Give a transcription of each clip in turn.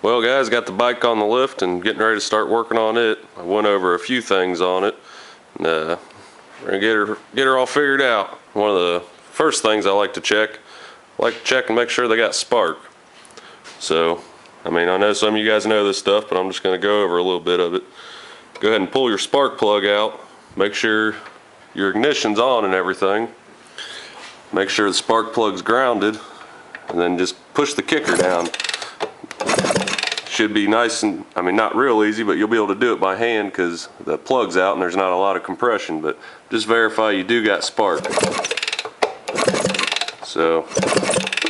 Well guys, got the bike on the lift and getting ready to start working on it. I went over a few things on it and we're gonna get her all figured out. One of the first things I like to check and make sure they got spark. So, I mean, I know some of you guys know this stuff, but I'm just gonna go over a little bit of it. Go ahead and pull your spark plug out. Make sure your ignition's on and everything. Make sure the spark plug's grounded, and then just push the kicker down. Should be nice and, I mean, not real easy, but you'll be able to do it by hand because the plug's out and there's not a lot of compression, but just verify you do got spark. So,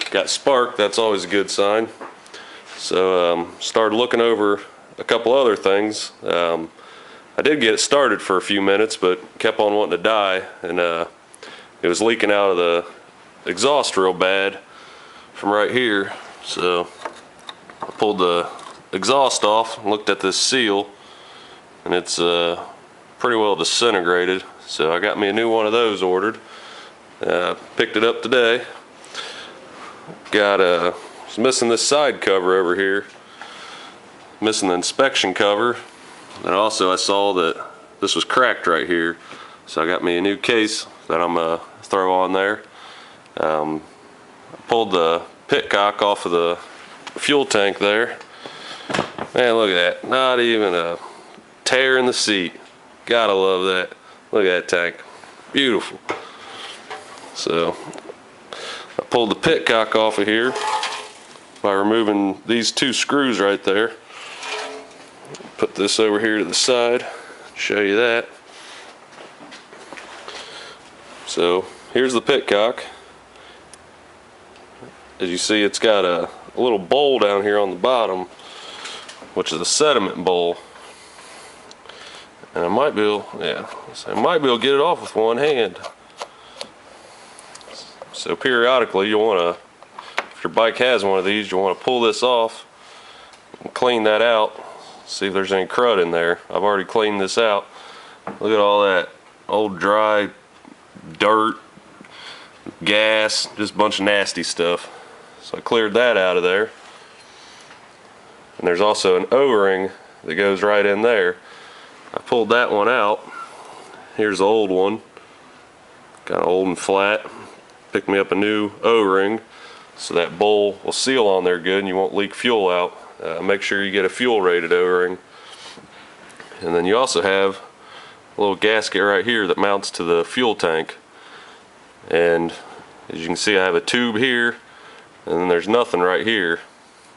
got spark, that's always a good sign. So, started looking over a couple other things. I did get it started for a few minutes, but kept on wanting to die, and it was leaking out of the exhaust real bad from right here. So I pulled the exhaust off and looked at this seal, and it's pretty well disintegrated. So I got me a new one of those ordered. Picked it up today. Was missing this side cover over here, missing the inspection cover, and also I saw that this was cracked right here, so I got me a new case that I'm gonna throw on there. I pulled the pitcock off of the fuel tank there. Man, look at that, not even a tear in the seat. Gotta love that. Look at that tank, beautiful. So I pulled the pitcock off of here by removing these two screws right there. Put this over here to the side, show you that. So here's the pitcock. As you see, it's got a little bowl down here on the bottom, which is a sediment bowl. And I might be able, to get it off with one hand. So periodically you'll want to, if your bike has one of these, you'll want to pull this off and clean that out. See if there's any crud in there. I've already cleaned this out. Look at all that old dry dirt, gas, just a bunch of nasty stuff. So I cleared that out of there. And there's also an O-ring that goes right in there. I pulled that one out. Here's the old one. Kind of old and flat. Picked me up a new O-ring so that bowl will seal on there good and you won't leak fuel out. Make sure you get a fuel rated O-ring. And then you also have a little gasket right here that mounts to the fuel tank. And as you can see, I have a tube here, and then there's nothing right here.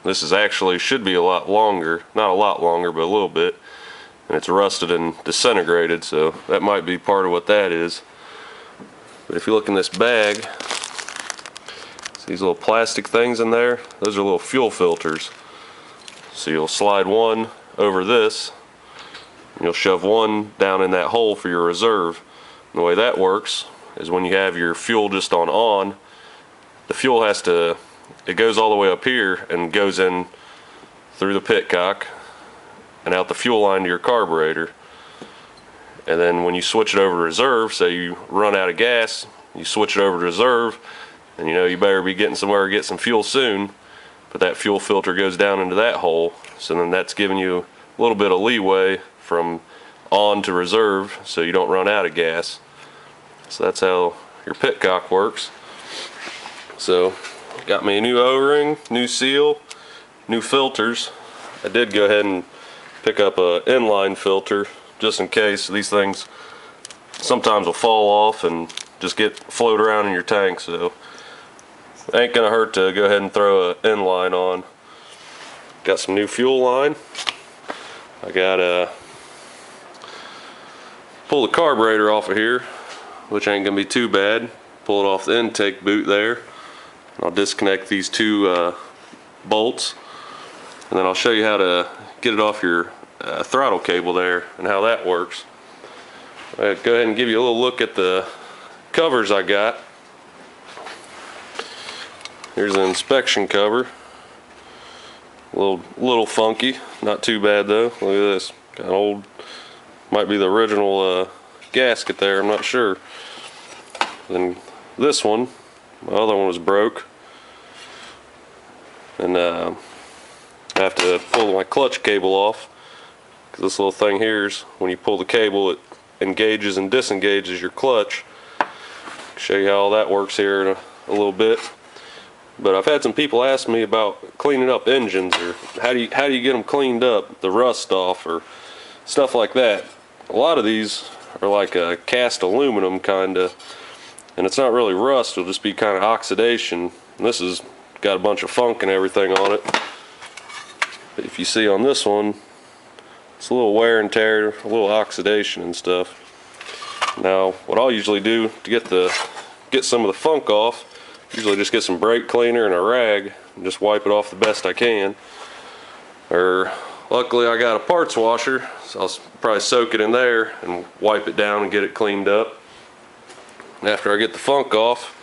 This is actually should be a lot longer, not a lot longer, but a little bit. And it's rusted and disintegrated, so that might be part of what that is. But if you look in this bag, see these little plastic things in there? Those are little fuel filters. So you'll slide one over this, and you'll shove one down in that hole for your reserve. And the way that works is when you have your fuel just on, the fuel it goes all the way up here and goes in through the pitcock and out the fuel line to your carburetor. And then when you switch it over to reserve, say you run out of gas, you switch it over to reserve, and you know you better be getting somewhere to get some fuel soon. But that fuel filter goes down into that hole, so then that's giving you a little bit of leeway from on to reserve so you don't run out of gas. So that's how your pitcock works. So got me a new O-ring, new seal, new filters. I did go ahead and pick up a inline filter just in case. These things sometimes will fall off and just float around in your tank, so it ain't gonna hurt to go ahead and throw an inline on. Got some new fuel line. I got pull the carburetor off of here, which ain't gonna be too bad. Pull it off the intake boot there. I'll disconnect these two bolts, and then I'll show you how to get it off your throttle cable there and how that works. Go ahead and give you a little look at the covers I got. Here's the inspection cover. A little funky, not too bad though. Look at this, kind of old. Might be the original gasket there, I'm not sure. Then this one, my other one was broke, and I have have to pull my clutch cable off, because this little thing here is when you pull the cable, it engages and disengages your clutch. I'll show you how all that works here in a little bit. But I've had some people ask me about cleaning up engines, or how do you get them cleaned up, the rust off or stuff like that. A lot of these are like a cast aluminum kinda, and it's not really rust, it'll just be kind of oxidation. And this has got a bunch of funk and everything on it. But if you see on this one, it's a little wear and tear, a little oxidation and stuff. Now what I'll usually do to get some of the funk off, usually just get some brake cleaner and a rag and just wipe it off the best I can. Or luckily I got a parts washer, so I'll probably soak it in there and wipe it down and get it cleaned up. And after I get the funk off,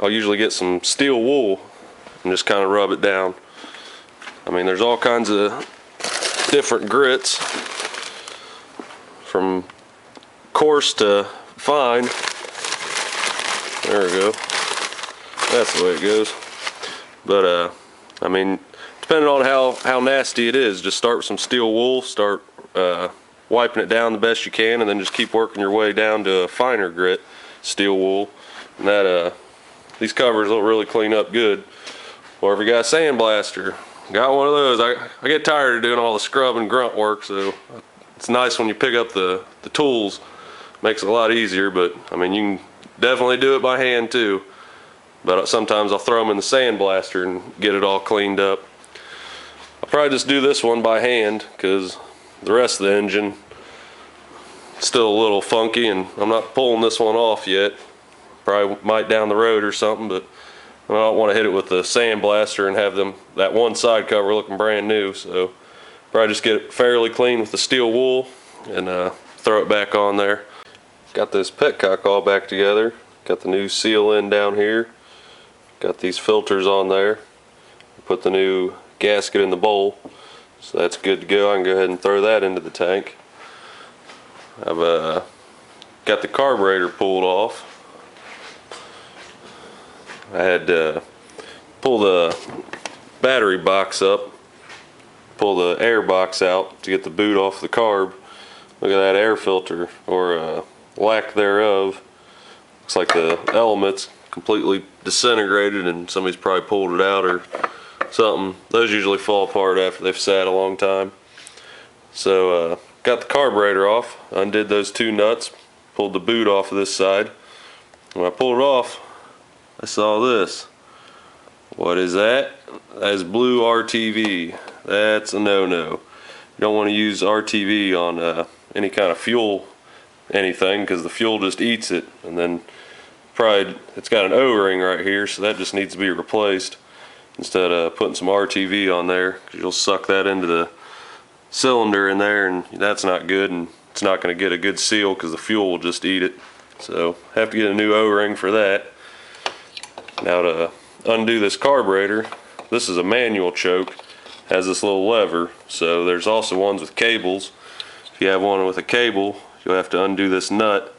I'll usually get some steel wool and just kind of rub it down. I mean, there's all kinds of different grits, from coarse to fine. There we go. That's the way it goes. But I mean, depending on how nasty it is, just start with some steel wool, start wiping it down the best you can, and then just keep working your way down to a finer grit steel wool. And that these covers will really clean up good. Or if you got a sandblaster, got one of those. I get tired of doing all the scrub and grunt work, so it's nice when you pick up the tools. Makes it a lot easier. But I mean, you can definitely do it by hand too. But sometimes I'll throw them in the sandblaster and get it all cleaned up. I'll probably just do this one by hand, because the rest of the engine is still a little funky, and I'm not pulling this one off yet. Probably might down the road or something, but I don't want to hit it with the sandblaster and have that one side cover looking brand new. So probably just get it fairly clean with the steel wool and throw it back on there. Got this petcock all back together. Got the new seal in down here. Got these filters on there. Put the new gasket in the bowl, so that's good to go. I can go ahead and throw that into the tank. I've got the carburetor pulled off. I had to pull the battery box up, pull the air box out to get the boot off the carb. Look at that air filter, or lack thereof. Looks like the element's completely disintegrated and somebody's probably pulled it out or something. Those usually fall apart after they've sat a long time. So got the carburetor off, undid those two nuts, pulled the boot off of this side. When I pulled it off, I saw this. What is that? That is blue RTV. That's a no-no. You don't want to use RTV on any kind of fuel anything, because the fuel just eats it. And then probably it's got an O-ring right here, so that just needs to be replaced instead of putting some RTV on there, because you'll suck that into the cylinder in there, and that's not good, and it's not going to get a good seal because the fuel will just eat it. So have to get a new O-ring for that. Now to undo this carburetor, this is a manual choke, has this little lever. So there's also ones with cables. If you have one with a cable, you'll have to undo this nut,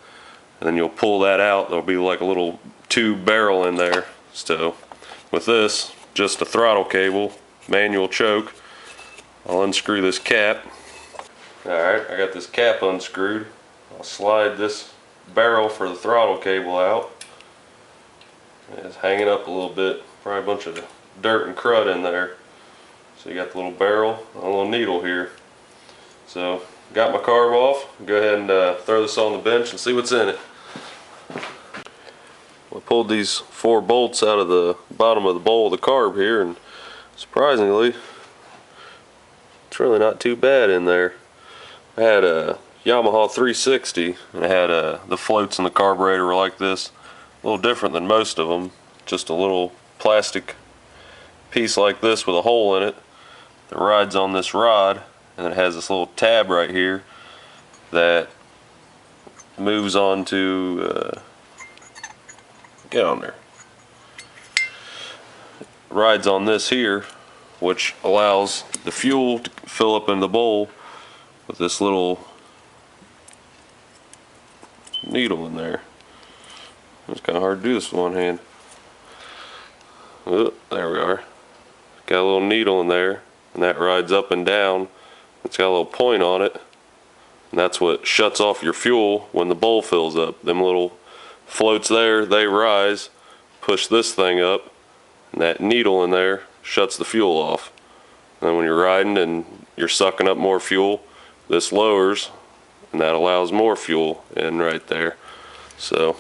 and then you'll pull that out. There'll be like a little tube barrel in there. So with this, just a throttle cable, manual choke. I'll unscrew this cap. Alright, I got this cap unscrewed. I'll slide this barrel for the throttle cable out. It's hanging up a little bit, probably a bunch of dirt and crud in there. So you got the little barrel, a little needle here. So got my carb off. Go ahead and throw this on the bench and see what's in it. I pulled these 4 bolts out of the bottom of the bowl of the carb here, and surprisingly, it's really not too bad in there. I had a Yamaha 360, and I had the floats in the carburetor were like this. A little different than most of them. Just a little plastic piece like this with a hole in it that rides on this rod, and it has this little tab right here that moves on to get on there. Rides on this here, which allows the fuel to fill up in the bowl with this little needle in there. It's kind of hard to do this with one hand. Oh, there we are. Got a little needle in there. and that rides up and down. It's got a little point on it, and that's what shuts off your fuel when the bowl fills up. Them little floats there, they rise, push this thing up, and that needle in there shuts the fuel off. And when you're riding and you're sucking up more fuel, this lowers, and that allows more fuel in right there. So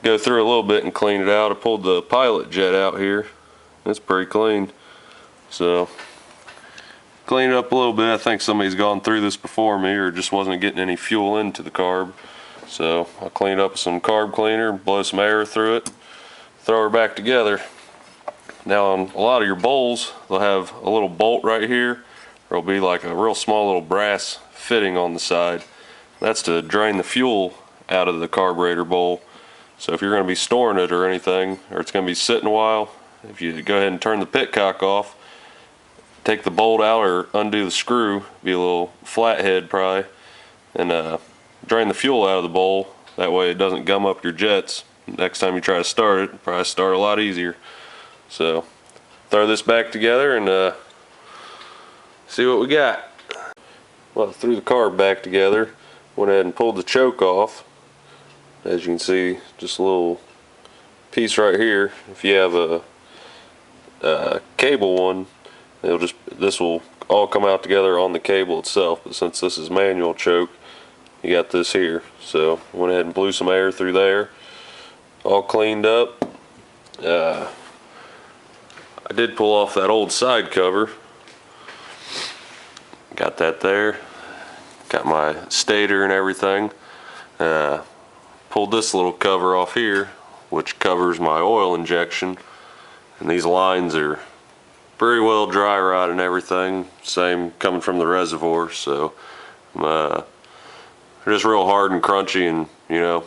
go through a little bit and clean it out. I pulled the pilot jet out here. It's pretty clean. So clean it up a little bit. I think somebody's gone through this before me or just wasn't getting any fuel into the carb. So I'll clean it up with some carb cleaner, blow some air through it, throw her back together. Now on a lot of your bowls, they'll have a little bolt right here. There'll be like a real small little brass fitting on the side. That's to drain the fuel out of the carburetor bowl. So if you're going to be storing it or anything, or it's going to be sitting a while, if you go ahead and turn the pitcock off, take the bolt out or undo the screw, be a little flathead probably, and drain the fuel out of the bowl. That way it doesn't gum up your jets. Next time you try to start it, probably start a lot easier. So throw this back together and see what we got. Well, threw the carb back together, went ahead and pulled the choke off. As you can see, just a little piece right here. If you have a cable one, this will all come out together on the cable itself. But since this is manual choke, you got this here. So went ahead and blew some air through there. All cleaned up. I did pull off that old side cover. Got that there. Got my stator and everything. Pulled this little cover off here, which covers my oil injection. And these lines are pretty well dry rot and everything. Same coming from the reservoir, so they're just real hard and crunchy, and you know,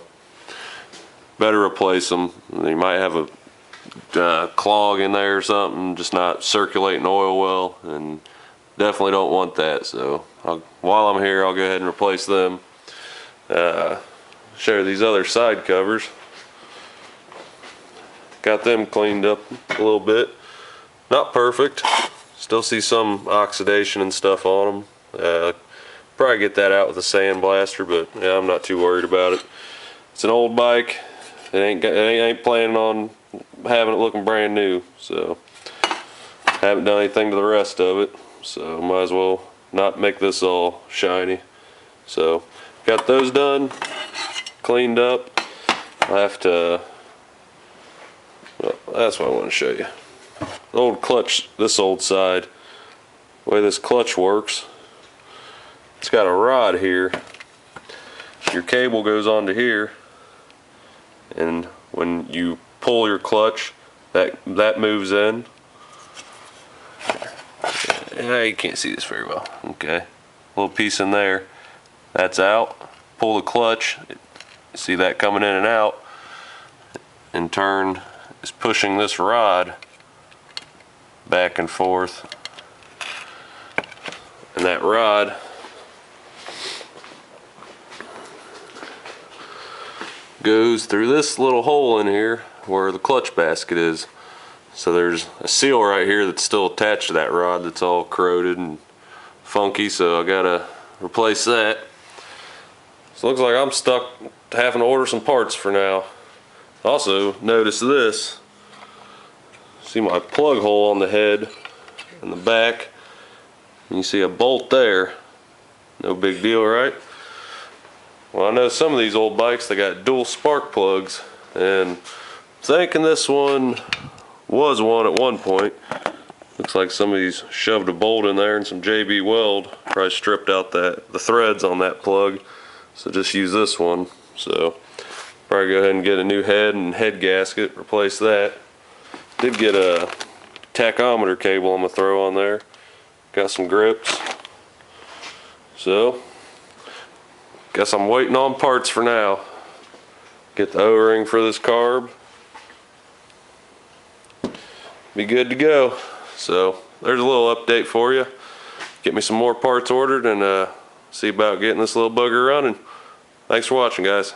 better replace them. You might have a clog in there or something, just not circulating oil well, and definitely don't want that. So while I'm here, I'll go ahead and replace them. Show you these other side covers. Got them cleaned up a little bit. Not perfect. Still see some oxidation and stuff on them. Probably get that out with a sandblaster, but yeah, I'm not too worried about it. It's an old bike. It ain't planning on having it looking brand new, so haven't done anything to the rest of it. So might as well not make this all shiny. So got those done, cleaned up. I have to, well, that's what I want to show you. The old clutch, this old side, the way this clutch works, it's got a rod here. Your cable goes onto here, and when you pull your clutch, that moves in. Yeah, you can't see this very well. Okay, a little piece in there. That's out. Pull the clutch. See that coming in and out. In turn, is pushing this rod back and forth, and that rod goes through this little hole in here where the clutch basket is. So there's a seal right here that's still attached to that rod that's all corroded and funky, so I gotta replace that. So it looks like I'm stuck having to order some parts for now. Also, notice this. See my plug hole on the head and the back, and you see a bolt there. No big deal, right? Well, I know some of these old bikes, they got dual spark plugs, and I'm thinking this one was one at one point. Looks like somebody's shoved a bolt in there and some JB Weld, probably stripped out the threads on that plug, so just use this one. So probably go ahead and get a new head and head gasket, replace that. Did get a tachometer cable I'm gonna throw on there. Got some grips. So guess I'm waiting on parts for now. Get the O-ring for this carb. Be good to go. So there's a little update for you. Get me some more parts ordered and see about getting this little bugger running. Thanks for watching, guys.